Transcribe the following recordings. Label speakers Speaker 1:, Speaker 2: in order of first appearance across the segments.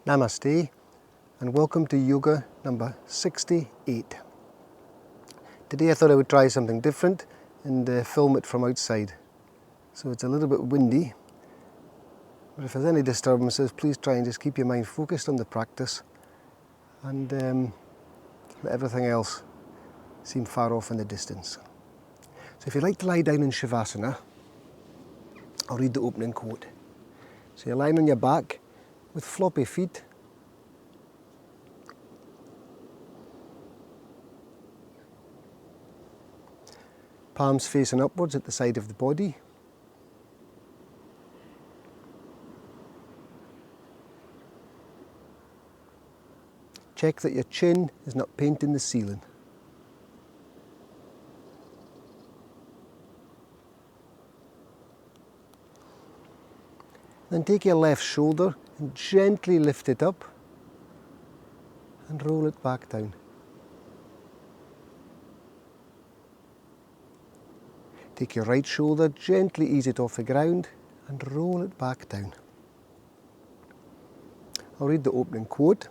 Speaker 1: Namaste and welcome to yoga number 68. Today I thought I would try something different and film it from outside. So it's a little bit windy, but if there's any disturbances, please try and just keep your mind focused on the practice and let everything else seem far off in the distance. So if you'd like to lie down in Shavasana, I'll read the opening quote. So you're lying on your back with floppy feet, palms facing upwards at the side of the body. Check that your chin is not painting the ceiling. Then take your left shoulder and gently lift it up and roll it back down. Take your right shoulder, gently ease it off the ground and roll it back down. I'll read the opening quote.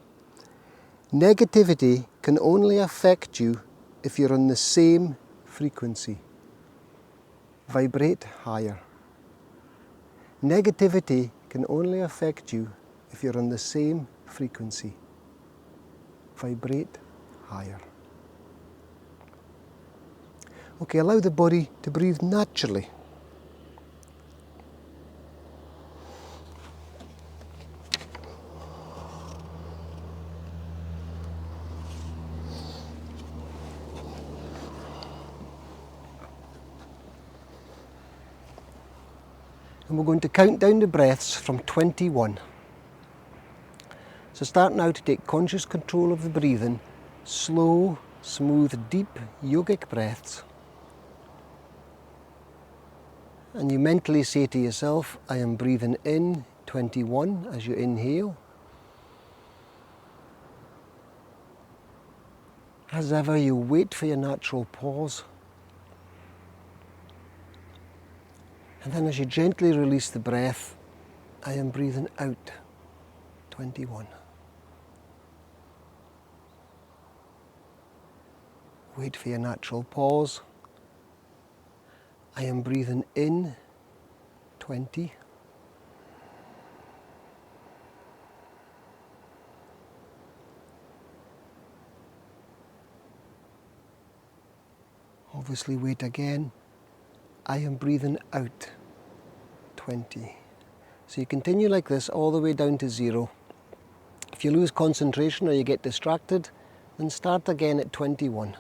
Speaker 1: Negativity can only affect you if you're on the same frequency. Vibrate higher. Negativity can only affect you if you're on the same frequency. Vibrate higher. Okay, allow the body to breathe naturally. And we're going to count down the breaths from 21. So start now to take conscious control of the breathing, slow, smooth, deep yogic breaths. And you mentally say to yourself, I am breathing in 21 as you inhale. As ever, you wait for your natural pause. And then as you gently release the breath, I am breathing out 21. Wait for your natural pause. I am breathing in 20. Obviously wait again. I am breathing out 20. So you continue like this all the way down to 0. If you lose concentration or you get distracted, then start again at 21.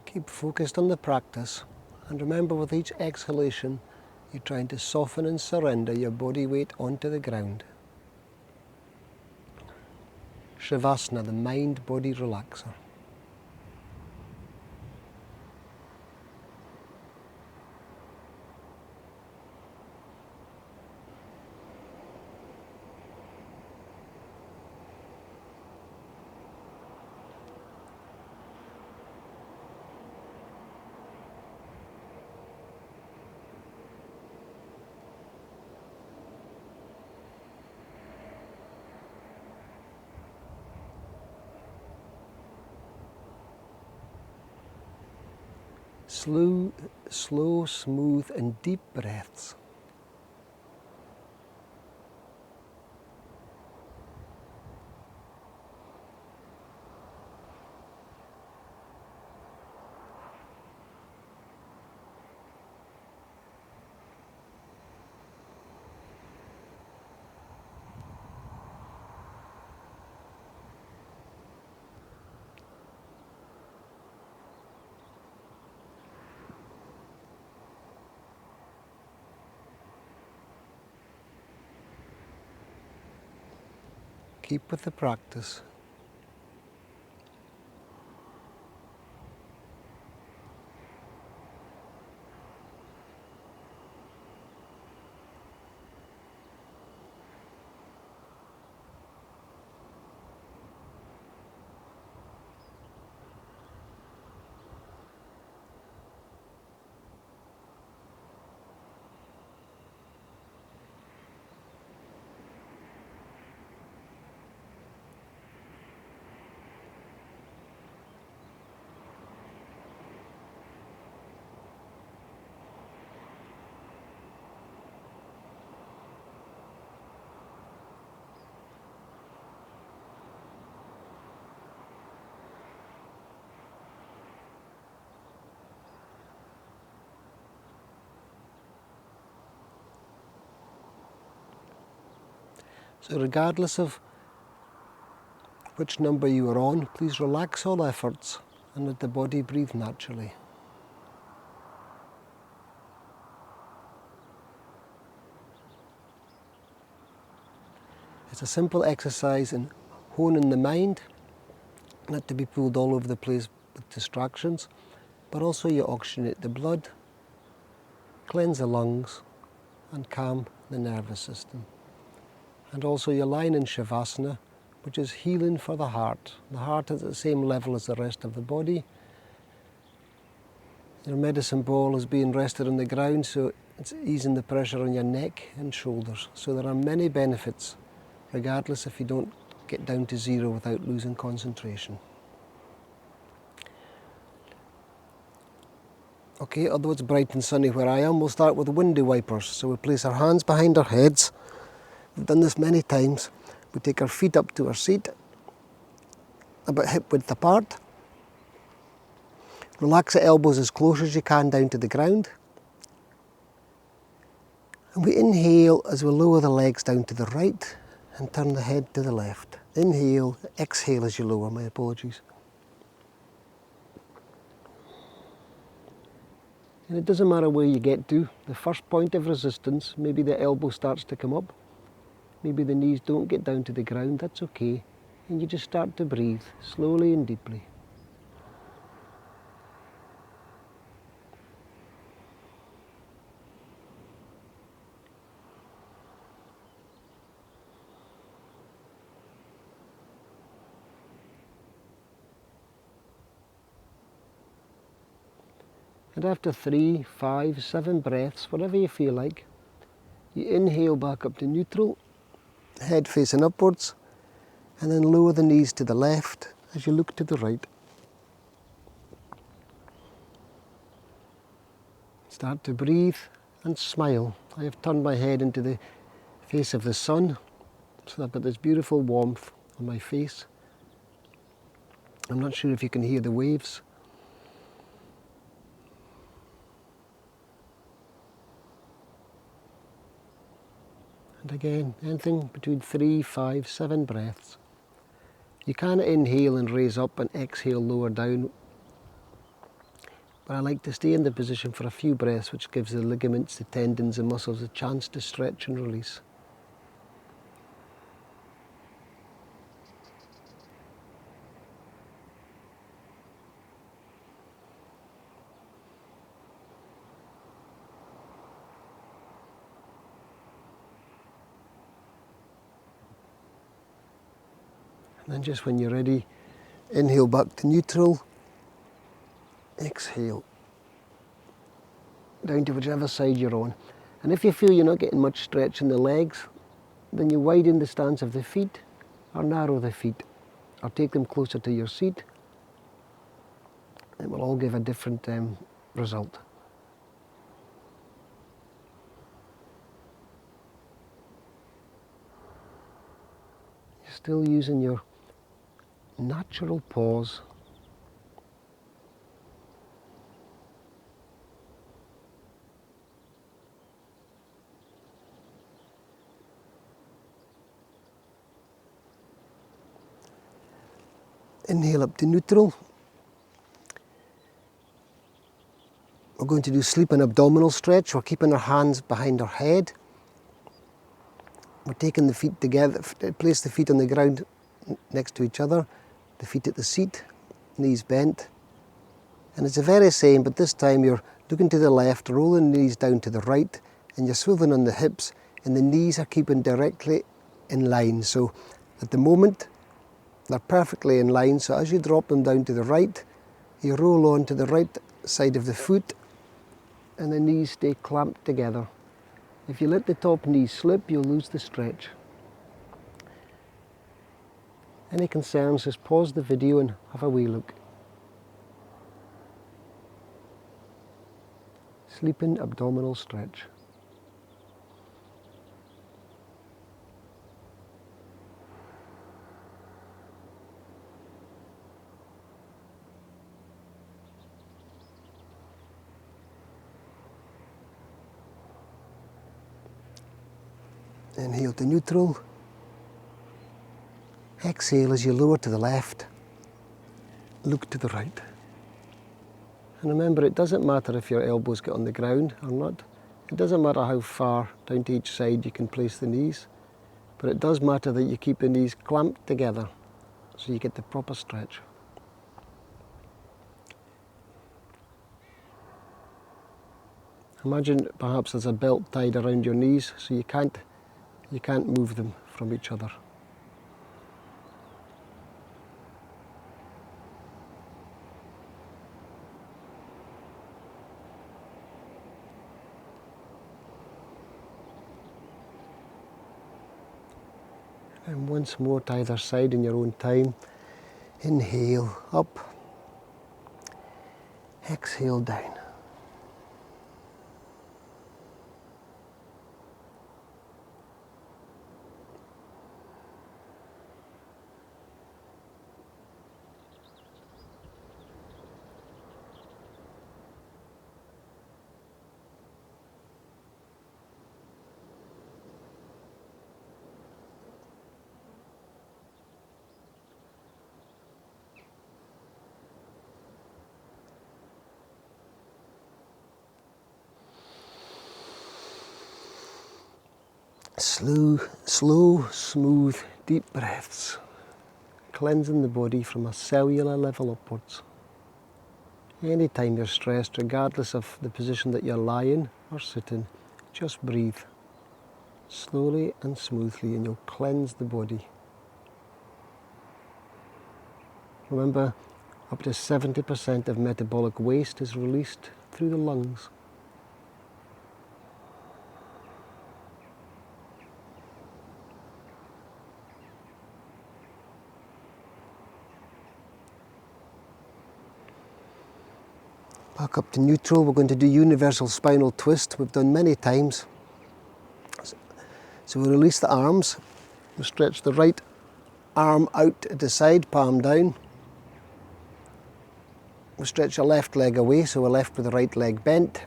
Speaker 1: Keep focused on the practice, and remember with each exhalation you're trying to soften and surrender your body weight onto the ground. Shavasana, the mind-body relaxer. Slow, smooth and deep breaths. Keep with the practice. So regardless of which number you are on, please relax all efforts and let the body breathe naturally. It's a simple exercise in honing the mind, not to be pulled all over the place with distractions, but also you oxygenate the blood, cleanse the lungs, and calm the nervous system. And also you're lying in Shavasana, which is healing for the heart. The heart is at the same level as the rest of the body. Your medicine ball is being rested on the ground, so it's easing the pressure on your neck and shoulders. So there are many benefits, regardless if you don't get down to zero without losing concentration. Okay, although it's bright and sunny where I am, we'll start with window wipers. So we place our hands behind our heads. We've done this many times. We take our feet up to our seat, about hip width apart. Relax the elbows as close as you can down to the ground. And we inhale as we lower the legs down to the right and turn the head to the left. Inhale, exhale as you lower, my apologies. And it doesn't matter where you get to, the first point of resistance, maybe the elbow starts to come up, maybe the knees don't get down to the ground, that's okay. And you just start to breathe slowly and deeply. And after 3, 5, 7 breaths, whatever you feel like, you inhale back up to neutral, head facing upwards, and then lower the knees to the left as you look to the right. Start to breathe and smile. I have turned my head into the face of the sun, so I've got this beautiful warmth on my face. I'm not sure if you can hear the waves. And again, anything between 3, 5, 7 breaths. You can inhale and raise up and exhale lower down, but I like to stay in the position for a few breaths, which gives the ligaments, the tendons and muscles a chance to stretch and release. And then just when you're ready, inhale back to neutral, exhale down to whichever side you're on. And if you feel you're not getting much stretch in the legs, then you widen the stance of the feet or narrow the feet or take them closer to your seat. It will all give a different result. You're still using your natural pause. Inhale up to neutral. We're going to do sleep and abdominal stretch. We're keeping our hands behind our head. We're taking the feet together, place the feet on the ground next to each other, the feet at the seat, knees bent. And it's the very same, but this time you're looking to the left, rolling the knees down to the right, and you're swiveling on the hips, and the knees are keeping directly in line. So at the moment, they're perfectly in line, so as you drop them down to the right, you roll on to the right side of the foot, and the knees stay clamped together. If you let the top knee slip, you'll lose the stretch. Any concerns, just pause the video and have a wee look. Sleeping abdominal stretch. Inhale to neutral. Exhale as you lower to the left. Look to the right. And remember, it doesn't matter if your elbows get on the ground or not. It doesn't matter how far down to each side you can place the knees. But it does matter that you keep the knees clamped together so you get the proper stretch. Imagine perhaps there's a belt tied around your knees so you can't move them from each other. And once more to either side in your own time. Inhale up, exhale down. Slow, smooth, deep breaths, cleansing the body from a cellular level upwards. Anytime you're stressed, regardless of the position that you're lying or sitting, just breathe slowly and smoothly and you'll cleanse the body. Remember, up to 70% of metabolic waste is released through the lungs. Back up to neutral, we're going to do universal spinal twist. We've done many times. So we'll release the arms. We'll stretch the right arm out at the side, palm down. We'll stretch our left leg away, so we're left with the right leg bent.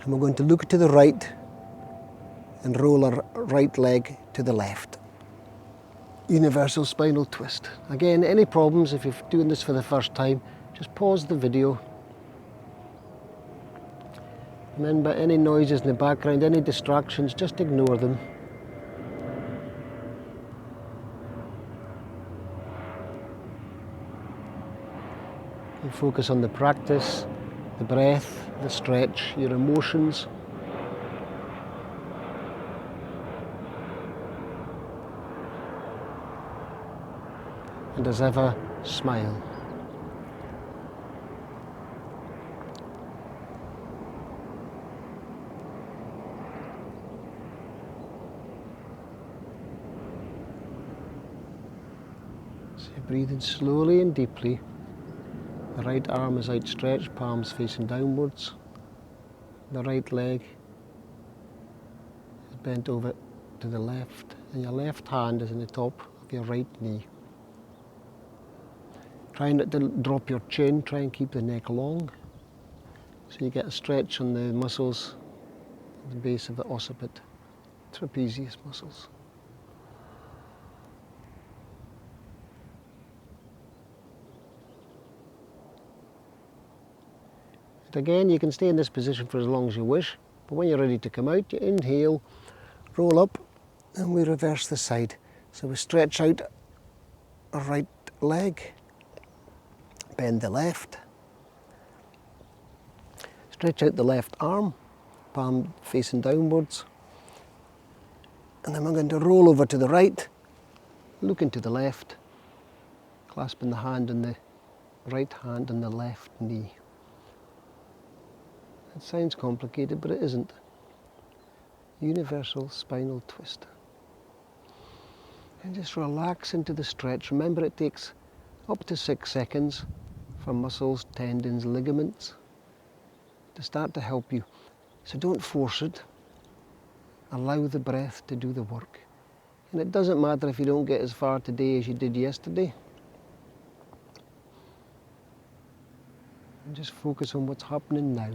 Speaker 1: And we're going to look to the right and roll our right leg to the left. Universal spinal twist. Again, any problems if you're doing this for the first time, just pause the video. Remember, any noises in the background, any distractions, just ignore them. And focus on the practice, the breath, the stretch, your emotions. And as ever, smile. So you're breathing slowly and deeply. The right arm is outstretched, palms facing downwards. The right leg is bent over to the left, and your left hand is in the top of your right knee. Try not to drop your chin, try and keep the neck long, so you get a stretch on the muscles at the base of the occiput, trapezius muscles. And again, you can stay in this position for as long as you wish, But when you're ready to come out, you inhale, roll up, and we reverse the side. So we stretch out our right leg, bend the left, stretch out the left arm, palm facing downwards, and then we're going to roll over to the right, looking to the left, clasping the hand on the right hand on the left knee. It sounds complicated, but it isn't. Universal spinal twist. And just relax into the stretch. Remember, it takes up to 6 seconds for muscles, tendons, ligaments to start to help you. So don't force it. Allow the breath to do the work. And it doesn't matter if you don't get as far today as you did yesterday. And just focus on what's happening now.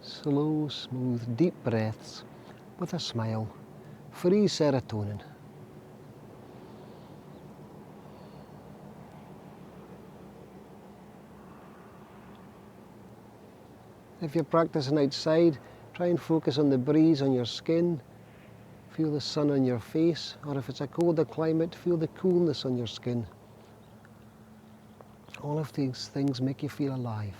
Speaker 1: Slow, smooth, deep breaths with a smile. Free serotonin. If you're practicing outside, try and focus on the breeze on your skin. Feel the sun on your face, or if it's a colder climate, feel the coolness on your skin. All of these things make you feel alive.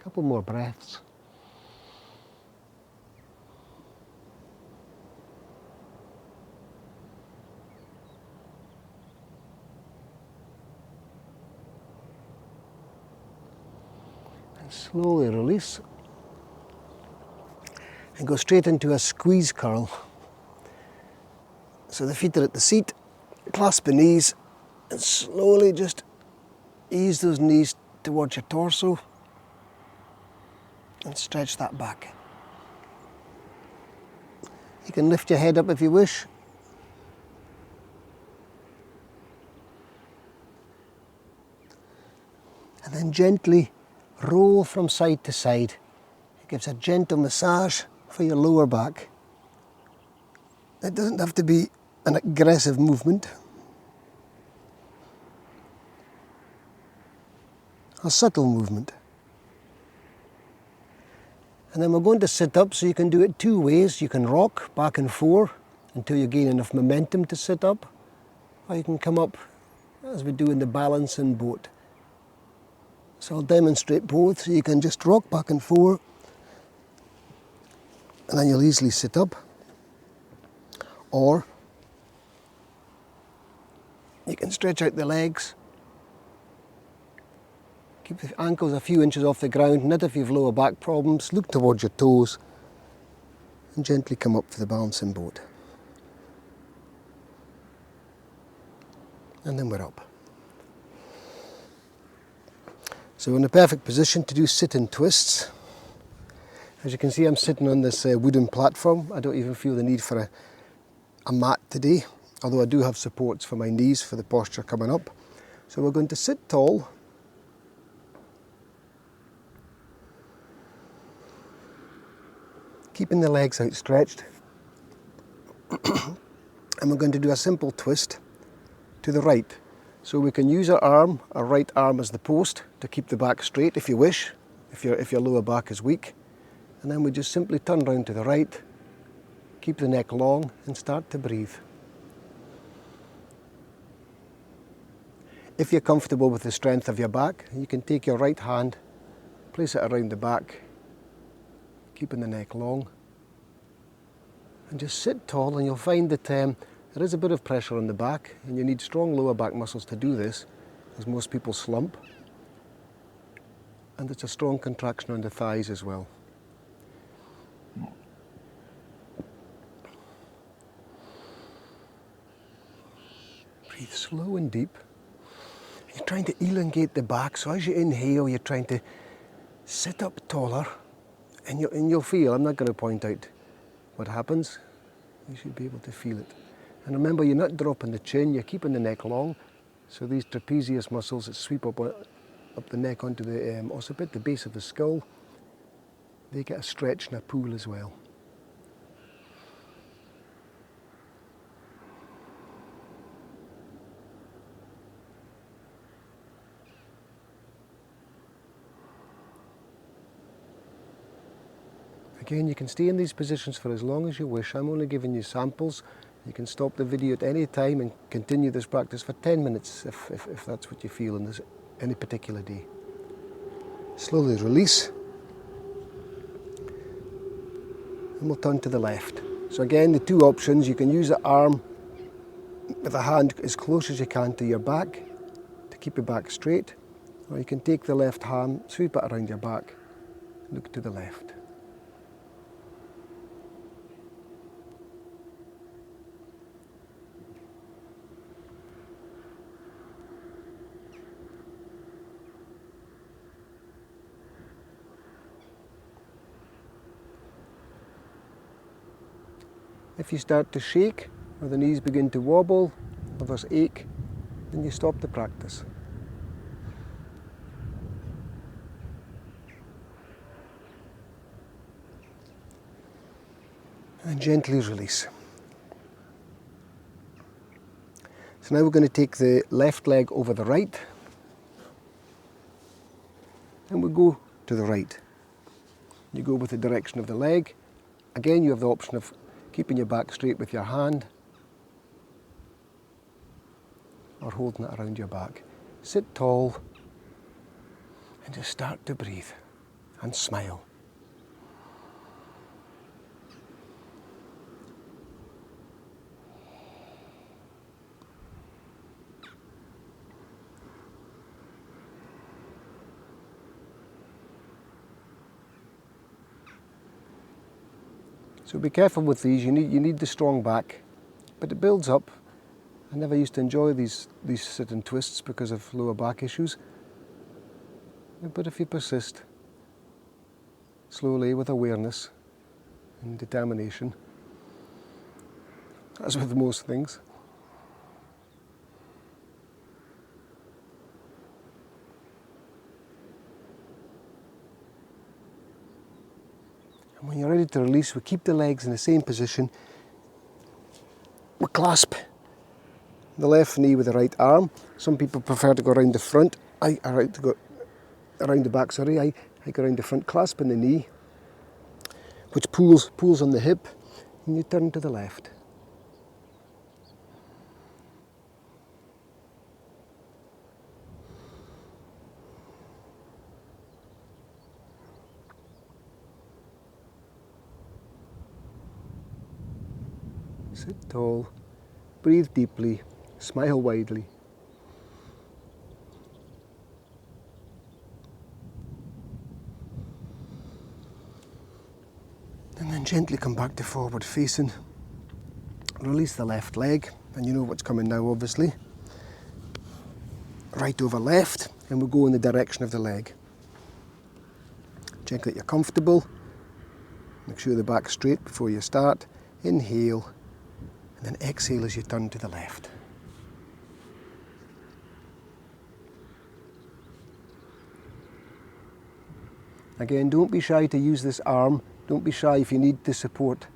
Speaker 1: Couple more breaths. And slowly release. And go straight into a squeeze curl. So the feet are at the seat, clasp the knees, and slowly just ease those knees towards your torso. And stretch that back. You can lift your head up if you wish. And then gently roll from side to side. It gives a gentle massage for your lower back. It doesn't have to be an aggressive movement. A subtle movement. And then we're going to sit up, so you can do it 2 ways. You can rock back and forth until you gain enough momentum to sit up, or you can come up as we do in the balancing boat. So I'll demonstrate both, so you can just rock back and forth, and then you'll easily sit up. Or you can stretch out the legs, keep the ankles a few inches off the ground, not if you've lower back problems, look towards your toes and gently come up for the balancing boat. And then we're up. So we're in the perfect position to do sit-in twists. As you can see, I'm sitting on this wooden platform. I don't even feel the need for a mat today, although I do have supports for my knees for the posture coming up. So we're going to sit tall. Keeping the legs outstretched. And we're going to do a simple twist to the right. So we can use our right arm as the post to keep the back straight if you wish, if your lower back is weak. And then we just simply turn round to the right, keep the neck long and start to breathe. If you're comfortable with the strength of your back, you can take your right hand, place it around the back, keeping the neck long, and just sit tall, and you'll find that there is a bit of pressure on the back, and you need strong lower back muscles to do this, as most people slump, and it's a strong contraction on the thighs as well. Breathe slow and deep. You trying to elongate the back. So as you inhale, you're trying to sit up taller, and you'll feel, I'm not going to point out what happens, you should be able to feel it. And remember, you're not dropping the chin, you're keeping the neck long, so these trapezius muscles that sweep up the neck onto the occiput, the base of the skull, they get a stretch and a pull as well. Again, you can stay in these positions for as long as you wish. I'm only giving you samples. You can stop the video at any time and continue this practice for 10 minutes if that's what you feel on any particular day. Slowly release. And we'll turn to the left. So again, the two options, you can use the arm with a hand as close as you can to your back to keep your back straight, or you can take the left hand, sweep it around your back, look to the left. If you start to shake, or the knees begin to wobble, or there's ache, then you stop the practice. And gently release. So now we're going to take the left leg over the right, and we'll go to the right. You go with the direction of the leg. Again, you have the option of keeping your back straight with your hand, or holding it around your back. Sit tall and just start to breathe and smile. So be careful with these. You need the strong back, but it builds up. I never used to enjoy these sit-and twists because of lower back issues. But if you persist, slowly with awareness and determination, as with most things, and when you're ready to release, we keep the legs in the same position. We clasp the left knee with the right arm. Some people prefer to go around the front. I like to go around the back, sorry. I go around the front, clasping the knee, which pulls on the hip, and you turn to the left. Sit tall, breathe deeply, smile widely. And then gently come back to forward facing. Release the left leg, and you know what's coming now obviously. Right over left, and we'll go in the direction of the leg. Check that you're comfortable. Make sure the back's straight before you start. Inhale. And then exhale as you turn to the left. Again, don't be shy to use this arm. Don't be shy if you need the support.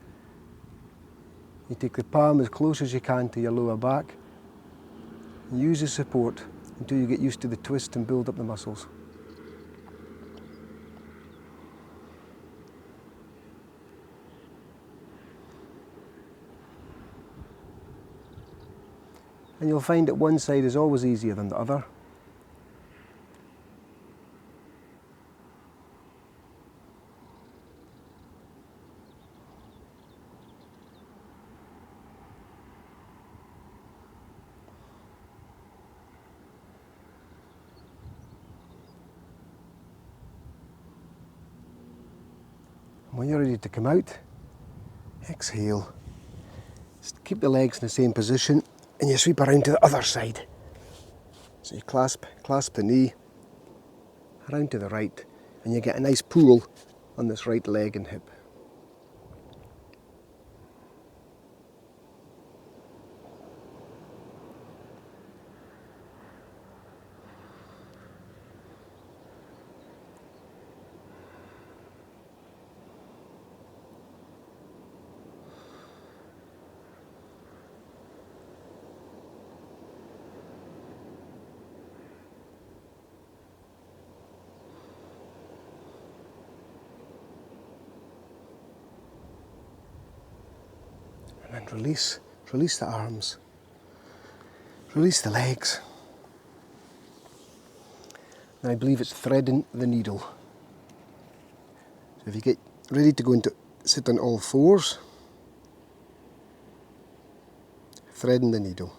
Speaker 1: You take the palm as close as you can to your lower back. And use the support until you get used to the twist and build up the muscles. And you'll find that one side is always easier than the other. When you're ready to come out, exhale. Just keep the legs in the same position and you sweep around to the other side. So you clasp the knee around to the right, and you get a nice pull on this right leg and hip. And then release the arms, release the legs. And I believe it's threading the needle. So if you get ready to go into sit on all fours, threading the needle.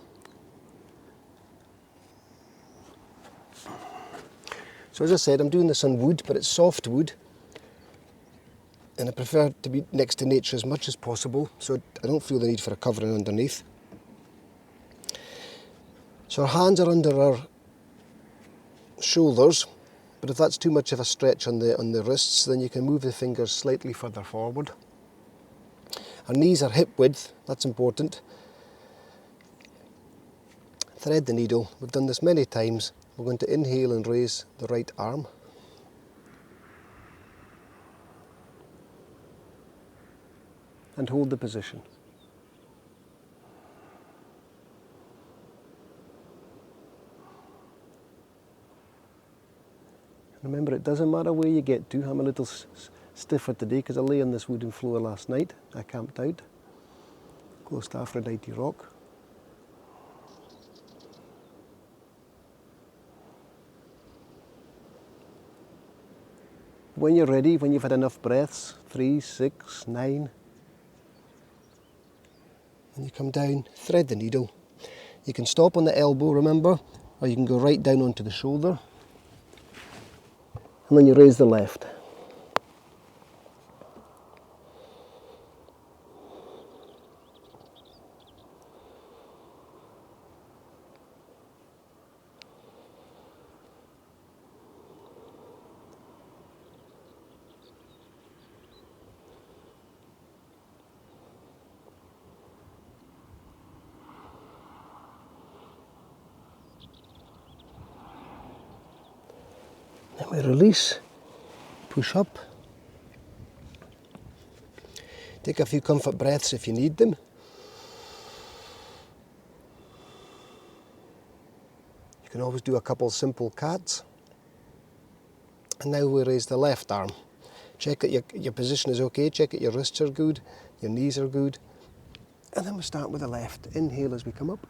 Speaker 1: So as I said, I'm doing this on wood, but it's soft wood. And I prefer to be next to nature as much as possible, so I don't feel the need for a covering underneath. So our hands are under our shoulders, but if that's too much of a stretch on the wrists, then you can move the fingers slightly further forward. Our knees are hip width, that's important. Thread the needle. We've done this many times. We're going to inhale and raise the right arm. And hold the position. Remember, it doesn't matter where you get to. I'm a little stiffer today because I lay on this wooden floor last night. I camped out close to Aphrodite Rock. When you're ready, when you've had enough breaths, 3, 6, 9, and you come down, thread the needle. You can stop on the elbow, remember, or you can go right down onto the shoulder. And then you raise the left. Then we release, push up. Take a few comfort breaths if you need them. You can always do a couple simple cats. And now we raise the left arm. Check that your position is okay, check that your wrists are good, your knees are good. And then we start with the left. Inhale as we come up.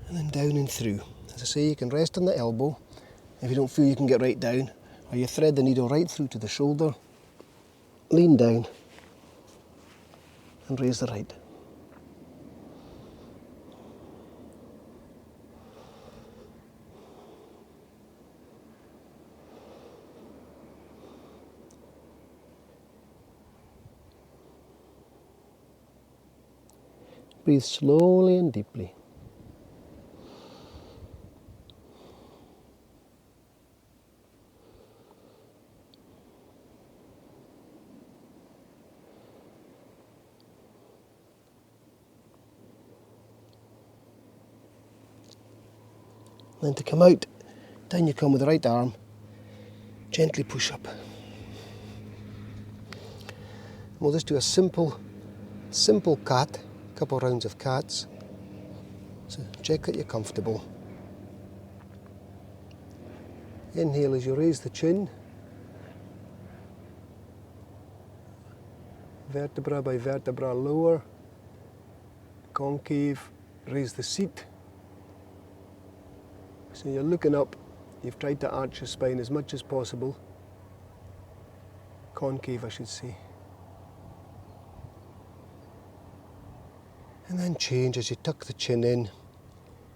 Speaker 1: And then down and through. As I say, you can rest on the elbow if you don't feel you can get right down, or you thread the needle right through to the shoulder, lean down and raise the right. Breathe slowly and deeply. Then to come out, down you come with the right arm, gently push up. We'll just do a simple cat, a couple of rounds of cats. So check that you're comfortable. Inhale as you raise the chin, vertebra by vertebra lower, concave, raise the seat. So you're looking up, you've tried to arch your spine as much as possible. Concave, I should say. And then change as you tuck the chin in,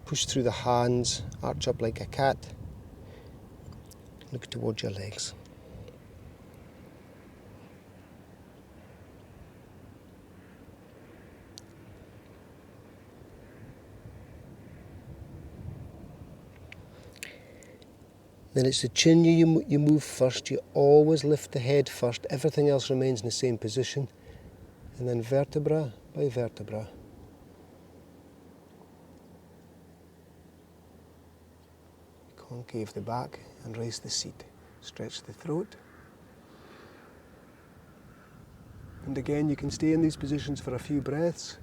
Speaker 1: Push through the hands, arch up like a cat. Look towards your legs. Then it's the chin you move first. You always lift the head first. Everything else remains in the same position. And then vertebra by vertebra. Concave the back and raise the seat. Stretch the throat. And again, you can stay in these positions for a few breaths.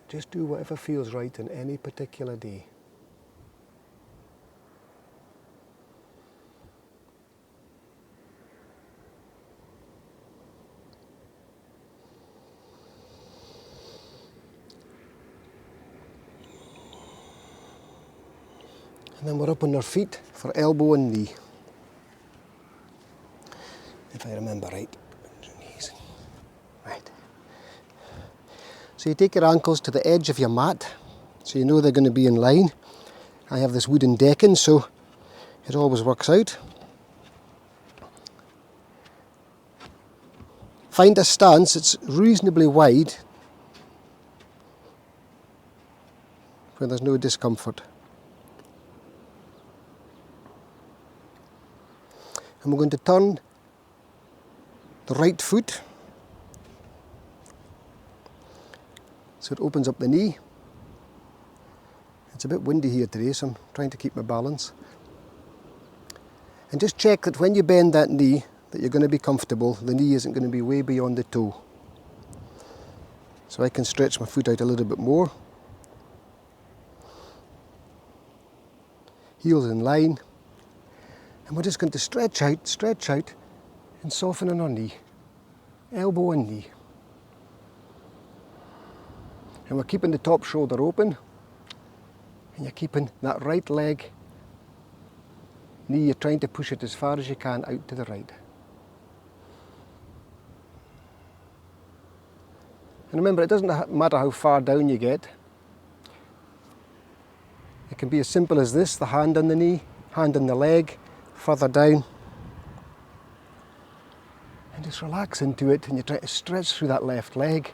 Speaker 1: Just do whatever feels right on any particular day. And then we're up on our feet for elbow and knee. If I remember right. Right. So you take your ankles to the edge of your mat, so you know they're going to be in line. I have this wooden decking, so it always works out. Find a stance that's reasonably wide, where there's no discomfort. And we're going to turn the right foot so it opens up the knee. It's a bit windy here today, so I'm trying to keep my balance. And just check that when you bend that knee, that you're going to be comfortable. The knee isn't going to be way beyond the toe. So I can stretch my foot out a little bit more. Heels in line. And we're just going to stretch out and soften in our knee. Elbow and knee. And we're keeping the top shoulder open. And you're keeping that right leg, knee, you're trying to push it as far as you can out to the right. And remember, it doesn't matter how far down you get. It can be as simple as this, the hand on the knee, hand on the leg, further down. And just relax into it, and you try to stretch through that left leg.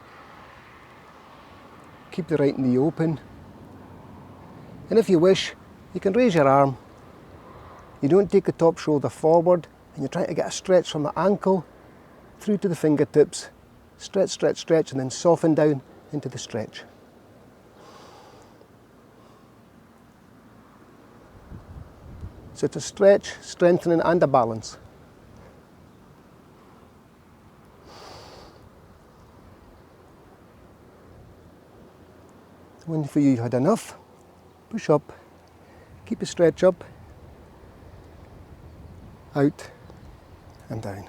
Speaker 1: Keep the right knee open. And if you wish, you can raise your arm. You don't take the top shoulder forward, and you're trying to get a stretch from the ankle through to the fingertips. Stretch, stretch, stretch, and then soften down into the stretch. So it's a stretch, strengthening, and a balance. When you feel you've had enough, push up, keep the stretch up, out and down.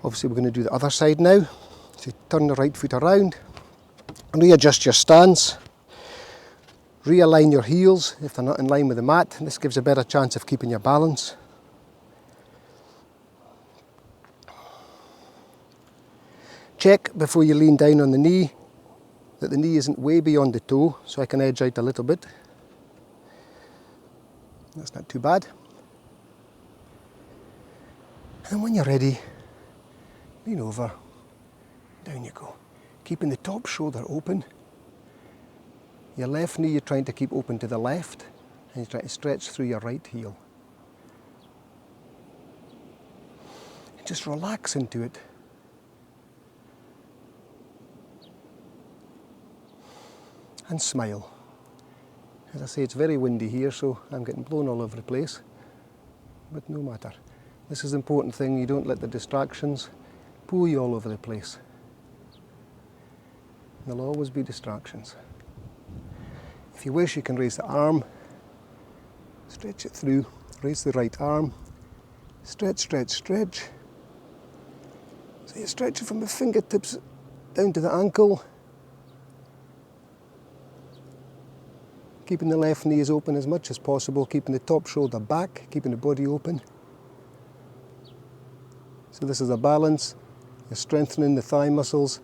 Speaker 1: Obviously we're going to do the other side now. So turn the right foot around, readjust your stance, realign your heels if they're not in line with the mat. This gives a better chance of keeping your balance. Check before you lean down on the knee that the knee isn't way beyond the toe, so I can edge out a little bit. That's not too bad. And when you're ready, lean over, down you go. Keeping the top shoulder open. Your left knee you're trying to keep open to the left, and you're trying to stretch through your right heel. And just relax into it. And smile. As I say, it's very windy here, so I'm getting blown all over the place. But no matter. This is the important thing, you don't let the distractions pull you all over the place. There'll always be distractions. If you wish, you can raise the arm, stretch it through, raise the right arm, stretch, stretch, stretch. So you stretch it from the fingertips down to the ankle, keeping the left knee as open as much as possible, keeping the top shoulder back, keeping the body open. So this is a balance. You're strengthening the thigh muscles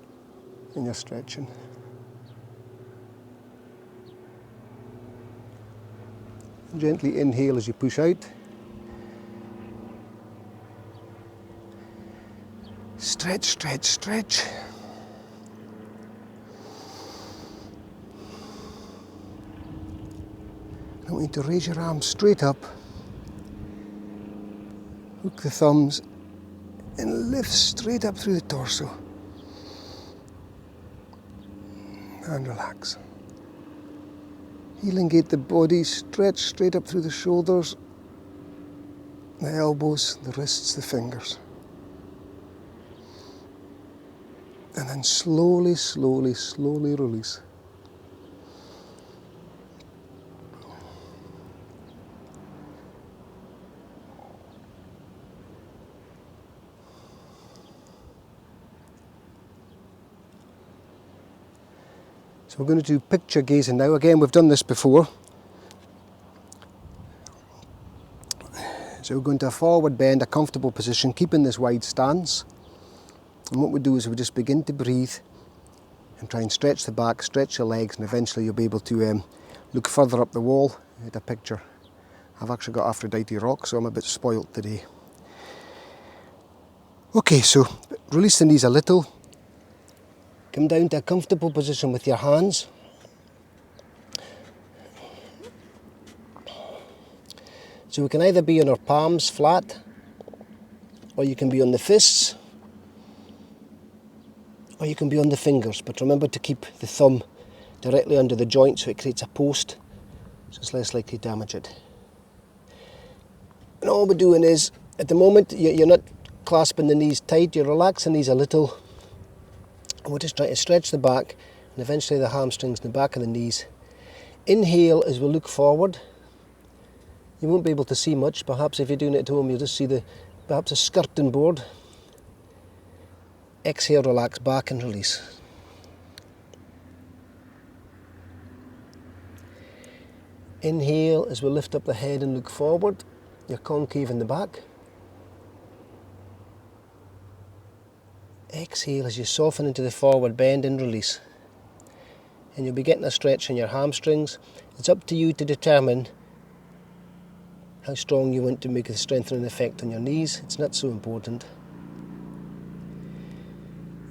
Speaker 1: and you're stretching. Gently inhale as you push out. Stretch, stretch, stretch. I want you to raise your arms straight up. Hook the thumbs and lift straight up through the torso. And relax. Elongate the body, stretch straight up through the shoulders, the elbows, the wrists, the fingers. And then slowly, slowly, slowly release. So we're going to do picture gazing now. Again, we've done this before. So we're going to a forward bend, a comfortable position, keeping this wide stance. And what we do is we just begin to breathe and try and stretch the back, stretch your legs, and eventually you'll be able to look further up the wall at a picture. I've actually got Aphrodite rock, so I'm a bit spoilt today. Okay, so release the knees a little. Come down to a comfortable position with your hands. So we can either be on our palms flat, or you can be on the fists, or you can be on the fingers. But remember to keep the thumb directly under the joint so it creates a post, so it's less likely to damage it. And all we're doing is, at the moment, you're not clasping the knees tight, you're relaxing the knees a little. And we're just trying to stretch the back and eventually the hamstrings and the back of the knees. Inhale as we look forward. You won't be able to see much. Perhaps if you're doing it at home, you'll just see perhaps a skirting board. Exhale, relax back and release. Inhale as we lift up the head and look forward. You're concave in the back. Exhale as you soften into the forward bend and release. And you'll be getting a stretch in your hamstrings. It's up to you to determine how strong you want to make a strengthening effect on your knees. It's not so important.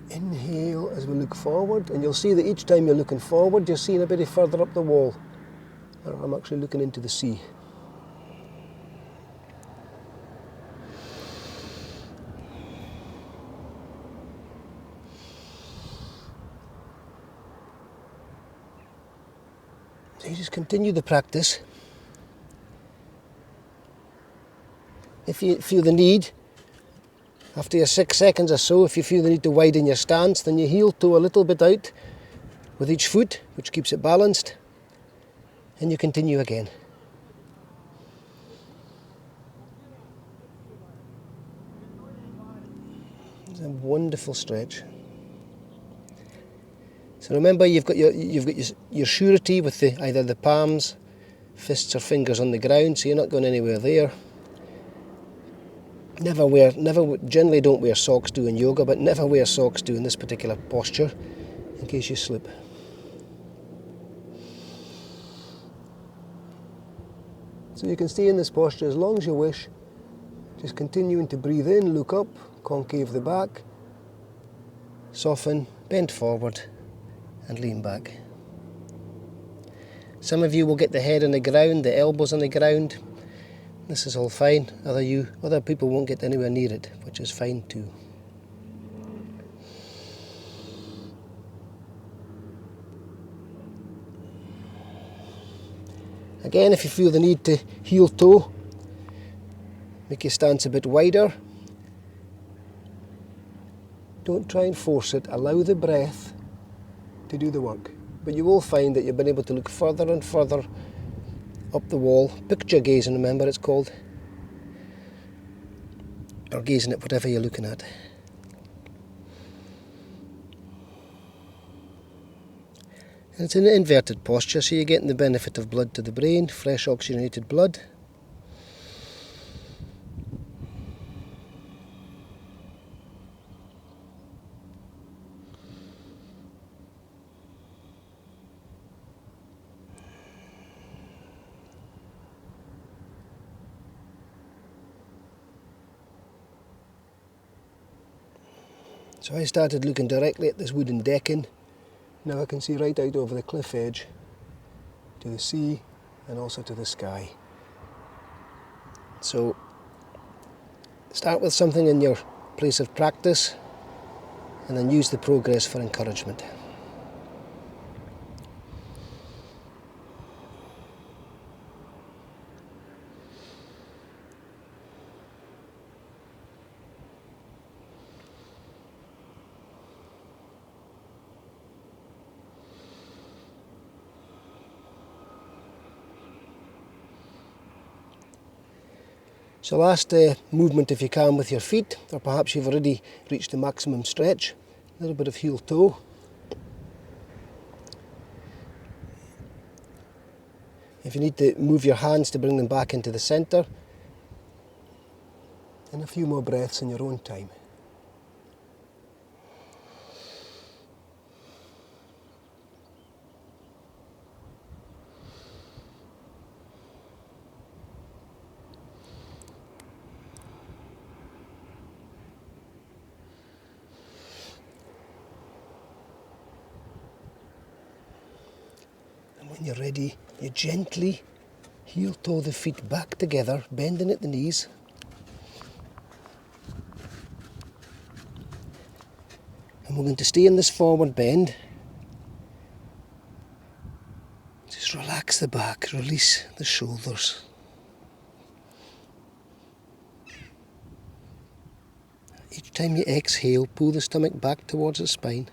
Speaker 1: Inhale as we look forward, and you'll see that each time you're looking forward, you're seeing a bit further up the wall. I'm actually looking into the sea. So you just continue the practice. If you feel the need, after your 6 seconds or so, if you feel the need to widen your stance, then you heel toe a little bit out with each foot, which keeps it balanced, and you continue again. It's a wonderful stretch. So remember, you've got your surety with either the palms, fists or fingers on the ground, so you're not going anywhere there. Generally don't wear socks doing yoga, but never wear socks doing this particular posture in case you slip. So you can stay in this posture as long as you wish, just continuing to breathe in, look up, concave the back, soften, bend forward and lean back. Some of you will get the head on the ground, the elbows on the ground. This is all fine. Other people won't get anywhere near it, which is fine too. Again, if you feel the need to heel toe, make your stance a bit wider. Don't try and force it. Allow the breath to do the work. But you will find that you've been able to look further and further up the wall. Picture gazing, remember it's called. Or gazing at whatever you're looking at. And it's in an inverted posture, so you're getting the benefit of blood to the brain, fresh oxygenated blood. So I started looking directly at this wooden decking. Now I can see right out over the cliff edge to the sea and also to the sky. So start with something in your place of practice and then use the progress for encouragement. So last movement if you can with your feet, or perhaps you've already reached the maximum stretch. A little bit of heel toe. If you need to move your hands to bring them back into the centre. And a few more breaths in your own time. When you're ready, you gently heel toe the feet back together, bending at the knees. And we're going to stay in this forward bend. Just relax the back, release the shoulders. Each time you exhale, pull the stomach back towards the spine.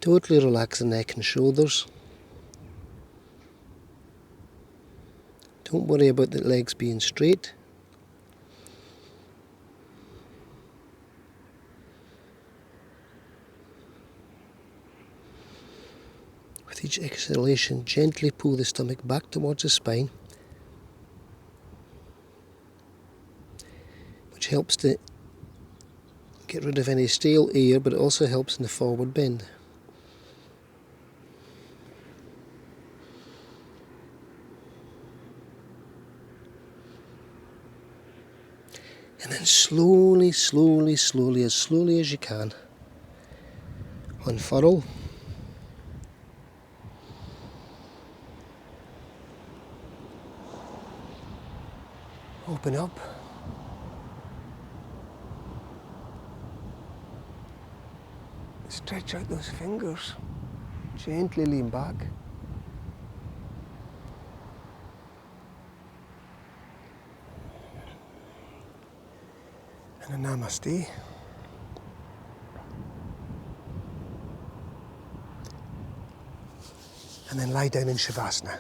Speaker 1: Totally relax the neck and shoulders. Don't worry about the legs being straight. With each exhalation, gently pull the stomach back towards the spine, which helps to get rid of any stale air, but it also helps in the forward bend. And then slowly, slowly, slowly, as slowly as you can, unfurl. Open up. Stretch out those fingers. Gently lean back. And a namaste. And then lie down in Shavasana.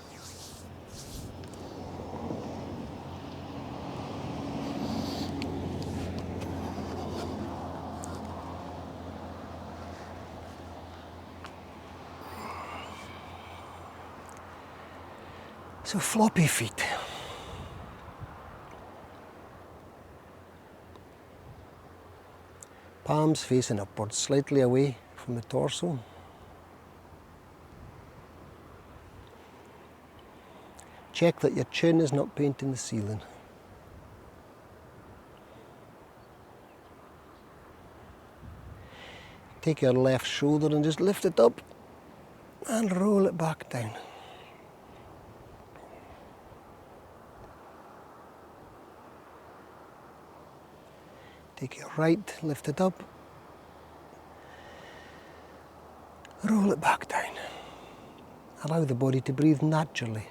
Speaker 1: So floppy feet. Palms facing upwards, slightly away from the torso. Check that your chin is not painting the ceiling. Take your left shoulder and just lift it up and roll it back down. Take your right, lift it up, roll it back down. Allow the body to breathe naturally.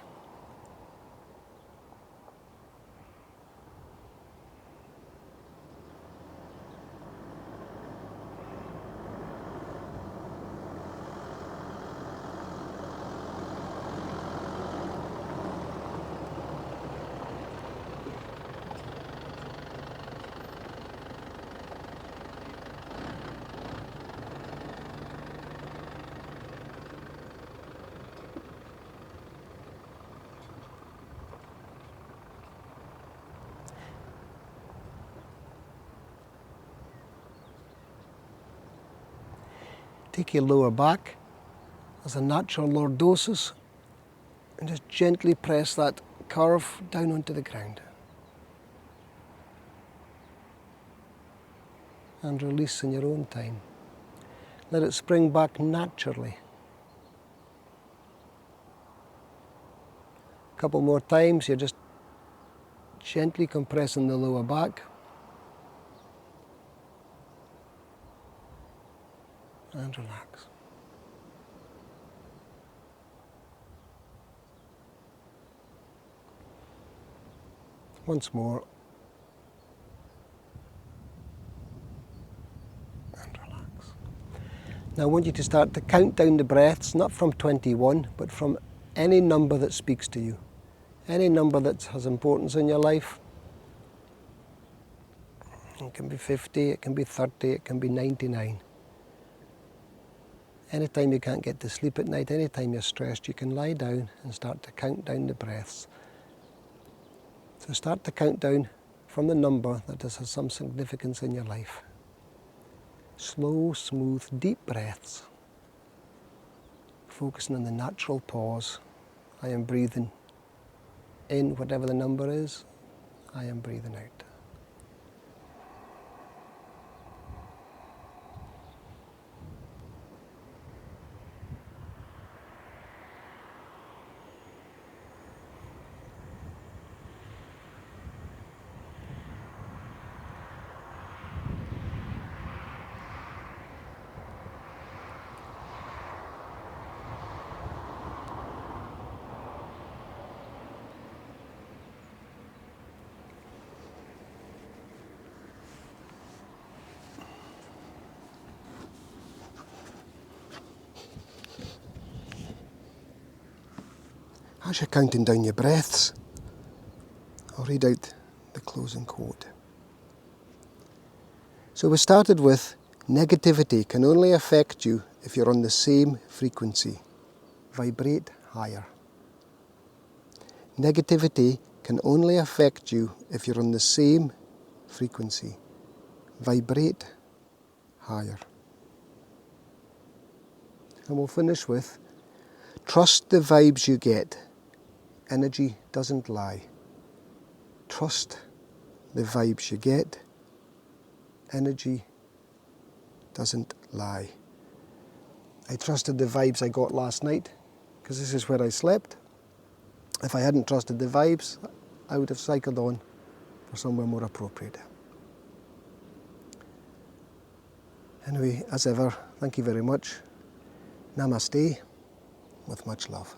Speaker 1: Take your lower back as a natural lordosis and just gently press that curve down onto the ground. and release in your own time. Let it spring back naturally. A couple more times, you're just gently compressing the lower back. And relax. Once more. And relax. Now I want you to start to count down the breaths, not from 21, but from any number that speaks to you. Any number that has importance in your life. It can be 50, it can be 30, it can be 99. Anytime you can't get to sleep at night, anytime you're stressed, you can lie down and start to count down the breaths. So start to count down from the number that has some significance in your life. Slow, smooth, deep breaths. Focusing on the natural pause. I am breathing in whatever the number is. I am breathing out. As you're counting down your breaths, I'll read out the closing quote. So we started with, negativity can only affect you if you're on the same frequency. Vibrate higher. Negativity can only affect you if you're on the same frequency. Vibrate higher. And we'll finish with, trust the vibes you get. Energy doesn't lie. Trust the vibes you get. Energy doesn't lie. I trusted the vibes I got last night because this is where I slept. If I hadn't trusted the vibes, I would have cycled on for somewhere more appropriate. Anyway, as ever, thank you very much. Namaste, with much love.